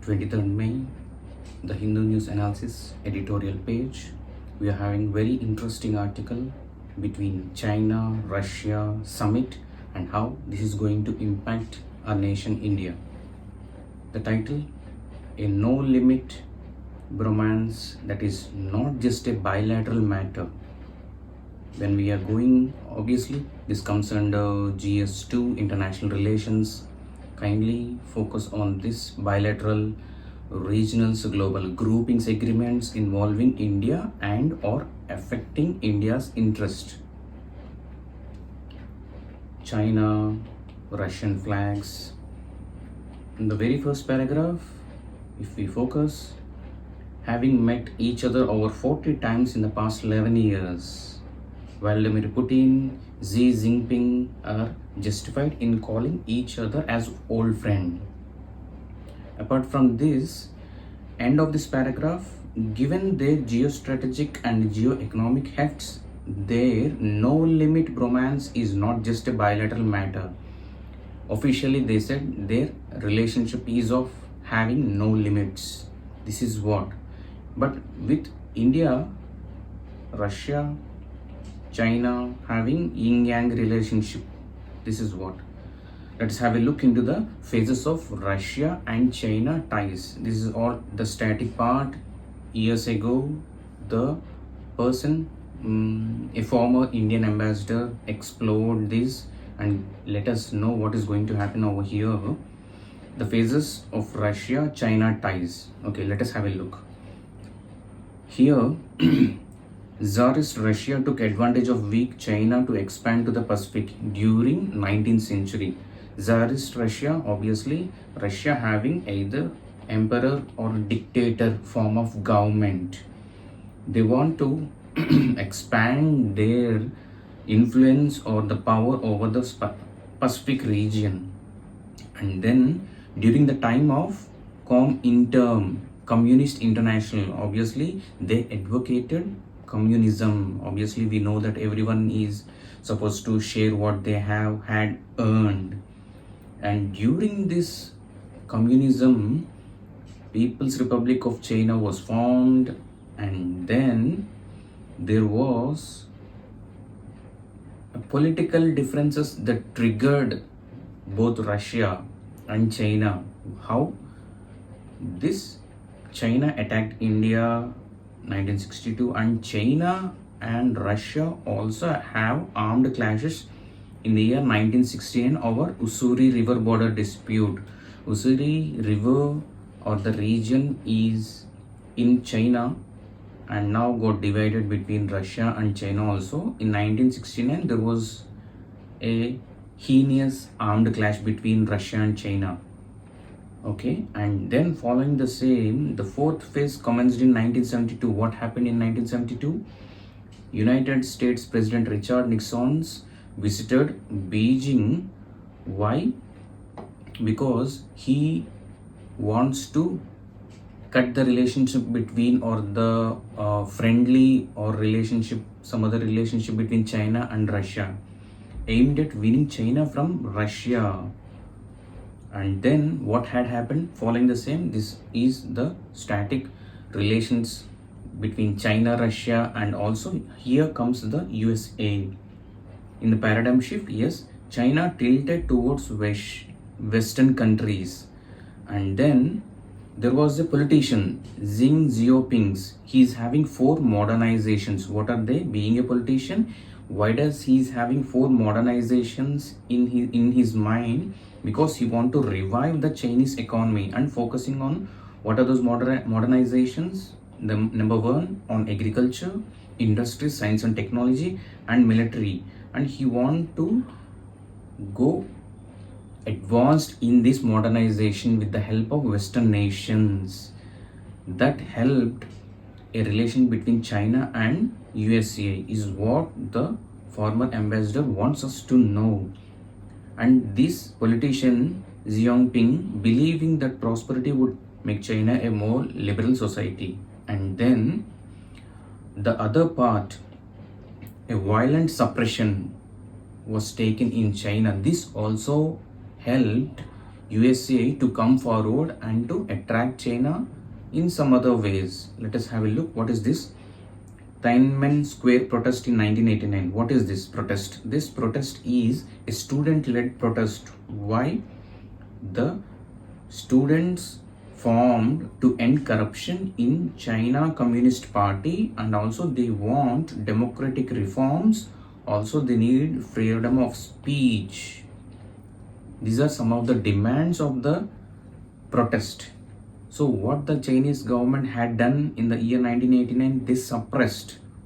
23rd May, the Hindu News Analysis editorial page. We are having very interesting article between China, Russia summit and how this is going to impact our nation India. The title, a no limit bromance that is not just a bilateral matter. When we are going, obviously this comes under GS2 international relations. Kindly focus on this bilateral, regional, global groupings agreements involving India and or affecting India's interest. China, Russian flags. In the very first paragraph, if we focus, having met each other over 40 times in the past 11 years, Vladimir Putin, Xi Jinping are justified in calling each other as old friend. Apart from this, end of this paragraph, given their geostrategic and geoeconomic hefts, their no limit bromance is not just a bilateral matter. Officially, they said their relationship is of having no limits. This is what. But with India, Russia, China having yin-yang relationship, this is what. Let's have a look into the phases of Russia and China ties. This is all the static part. Years ago, the person, a former Indian ambassador, explored this and let us know what is going to happen over here. The phases of Russia-China ties. Okay, let us have a look. Here, Tsarist Russia took advantage of weak China to expand to the Pacific during 19th century. Tsarist Russia, obviously, Russia having either emperor or dictator form of government. They want to expand their influence or the power over the Pacific region. And then during the time of Communist International, obviously they advocated communism. Obviously we know that everyone is supposed to share what they have had earned, and during this communism, People's Republic of China was formed, and then there was a political differences that triggered both Russia and China. How this China attacked India 1962, and China and Russia also have armed clashes in the year 1969 over Ussuri River border dispute. Ussuri River or the region is in China and now got divided between Russia and China also. In 1969 there was a heinous armed clash between Russia and China. Okay, and then following the same, the fourth phase commenced in 1972. What happened in 1972? United States President Richard Nixon visited Beijing. Why? Because he wants to cut the relationship between, or the friendly or relationship, some other relationship between China and Russia, aimed at winning China from Russia. And then what had happened following the same? This is the static relations between China, Russia, and also here comes the USA. In the paradigm shift, yes, China tilted towards Western countries. And then there was a politician, Xi Jinping. He is having 4 modernizations. What are they? Being a politician, why does he is having 4 modernizations in his mind? Because he want to revive the Chinese economy and focusing on what are those modernizations. The number 1 on agriculture, industry, science and technology, and military. And he want to go advanced in this modernization with the help of Western nations. That helped a relation between China and USA is what the former ambassador wants us to know. And this politician Xi Jinping believing that prosperity would make China a more liberal society. And then the other part, a violent suppression was taken in China. This also helped USA to come forward and to attract China in some other ways. Let us have a look. What is this? Tiananmen Square protest in 1989. What is this protest? This protest is a student-led protest. Why? The students formed to end corruption in China Communist Party, and also they want democratic reforms. Also they need freedom of speech. These are some of the demands of the protest. So what the Chinese government had done in the year 1989, they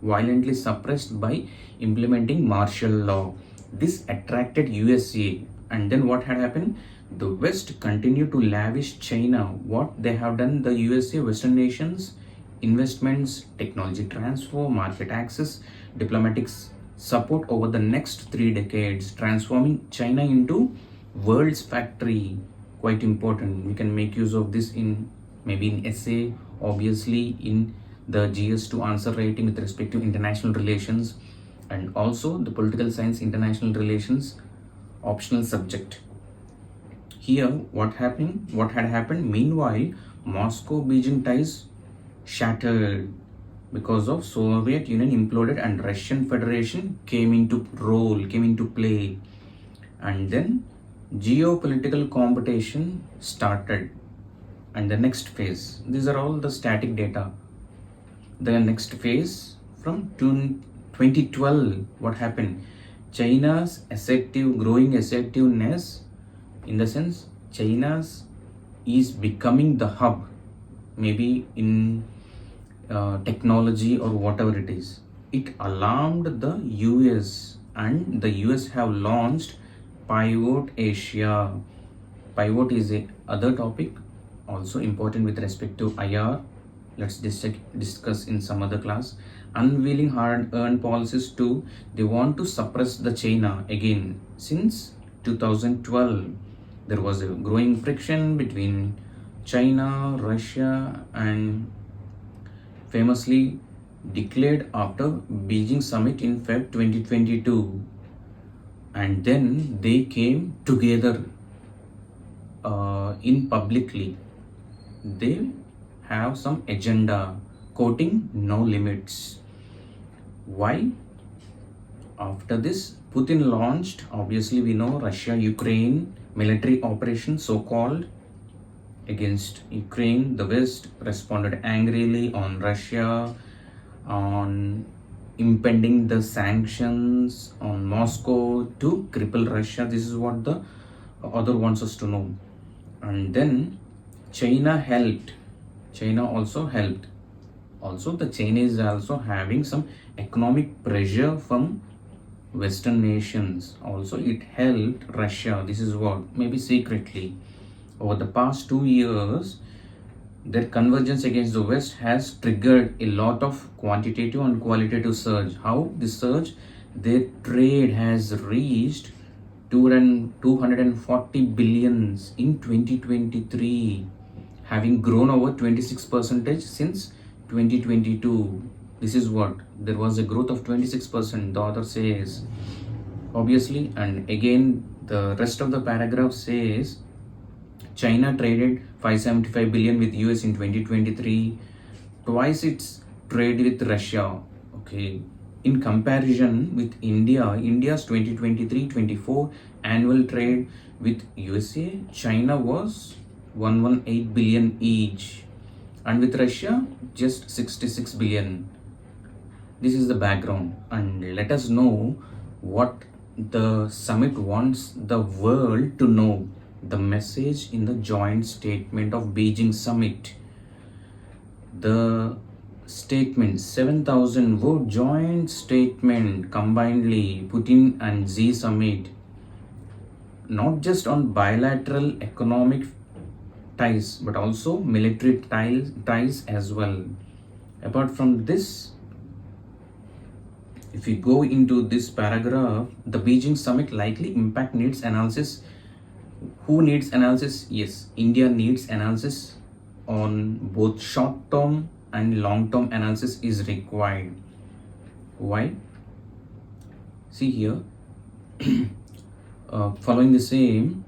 violently suppressed by implementing martial law. This attracted USA, and then what had happened? The West continued to lavish China. What they have done, the USA, Western nations, investments, technology transfer, market access, diplomatic support over the next 3 decades, transforming China into world's factory. Quite important. We can make use of this in maybe in essay, obviously in the GS to answer writing with respect to international relations, and also the political science international relations optional subject. Here what had happened, meanwhile Moscow Beijing ties shattered because of Soviet Union imploded and Russian Federation came into play, and then geopolitical competition started. And the next phase, these are all the static data. The next phase from 2012, what happened? China's growing assertiveness, in the sense China's is becoming the hub, maybe in technology or whatever it is. It alarmed the US, and the US have launched Pivot Asia. Pivot is a other topic, also important with respect to IR. Let's discuss in some other class. Unveiling hard-earned policies too. They want to suppress the China again. Since 2012, there was a growing friction between China, Russia, and famously declared after Beijing summit in Feb 2022. And then they came together in publicly. They have some agenda quoting no limits. Why? After this, Putin launched, obviously we know, Russia-Ukraine military operation, so-called, against Ukraine. The West responded angrily on Russia, on impending the sanctions on Moscow to cripple Russia. This is what the other wants us to know. And then China helped. China also helped. Also, the China is also having some economic pressure from Western nations. Also, it helped Russia. This is what, maybe secretly. Over the past 2 years, their convergence against the West has triggered a lot of quantitative and qualitative surge. How this surge? Their trade has reached 240 billions in 2023, having grown over 26% since 2022. This is what, there was a growth of 26%, the author says, obviously. And again, the rest of the paragraph says China traded 575 billion with US in 2023, twice its trade with Russia. Okay, in comparison with India's 2023-24 annual trade with USA, China was 118 billion each, and with Russia just 66 billion. This is the background, and let us know what the summit wants the world to know. The message in the joint statement of Beijing summit. The statement, 7,000 word joint statement combinedly, Putin and Xi summit, not just on bilateral economic ties but also military ties as well. Apart from this, if we go into this paragraph, the Beijing summit likely impact needs analysis. Who needs analysis? Yes, India needs analysis on both short-term and long-term analysis is required. Why? See here, following the same,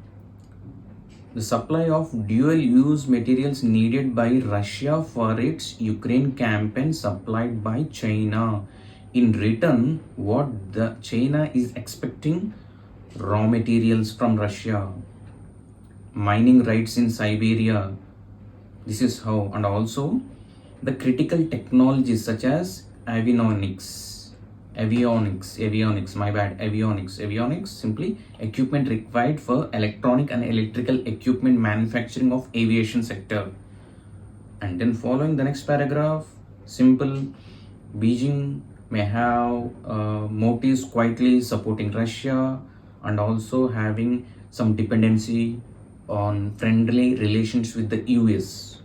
the supply of dual-use materials needed by Russia for its Ukraine campaign supplied by China. In return, what the China is expecting? Raw materials from Russia, mining rights in Siberia. This is how, and also the critical technologies such as avionics, simply equipment required for electronic and electrical equipment manufacturing of aviation sector. And then following the next paragraph, simple, Beijing may have motives quietly supporting Russia and also having some dependency on friendly relations with the US.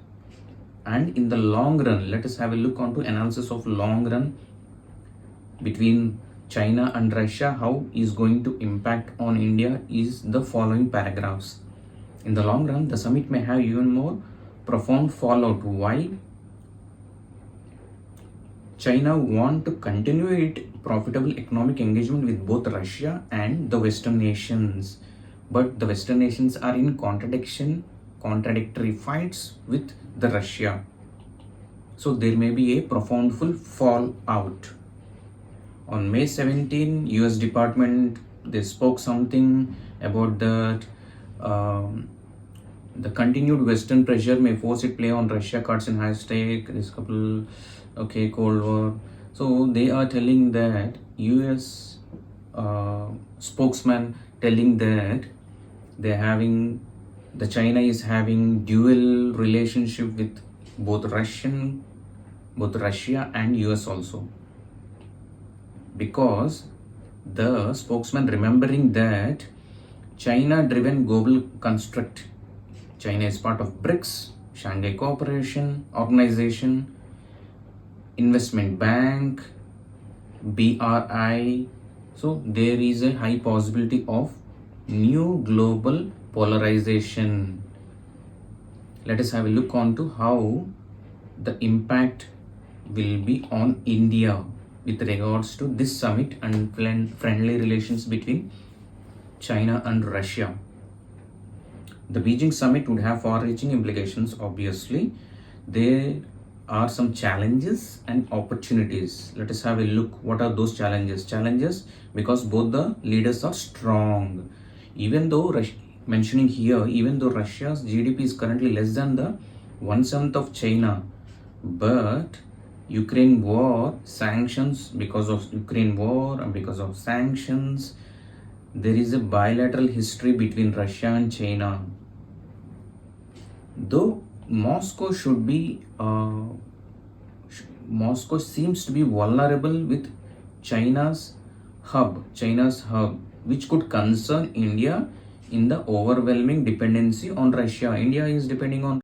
And in the long run, let us have a look onto analysis of long run between China and Russia, how is going to impact on India is the following paragraphs. In the long run, the summit may have even more profound fallout. Why? China want to continue its profitable economic engagement with both Russia and the Western nations. But the Western nations are in contradictory fights with the Russia. So there may be a profound fallout. On May 17, US Department, they spoke something about that the continued Western pressure may force it play on Russia cards in high stake, this couple, okay, Cold War. So they are telling that US spokesman telling that the China is having dual relationship with both Russia and US also, because the spokesman remembering that China driven global construct. China is part of BRICS, Shanghai Cooperation Organization, Investment Bank, BRI. So there is a high possibility of new global polarization. Let us have a look on to how the impact will be on India with regards to this summit and friendly relations between China and Russia. The Beijing summit would have far-reaching implications, obviously. There are some challenges and opportunities. Let us have a look. What are those challenges? Challenges because both the leaders are strong. Even though mentioning here, even though Russia's GDP is currently less than the 1/7 of China, but Ukraine war, sanctions, because of Ukraine war and because of sanctions, there is a bilateral history between Russia and China. Though Moscow seems to be vulnerable with China's hub, which could concern India in the overwhelming dependency on Russia. India is depending on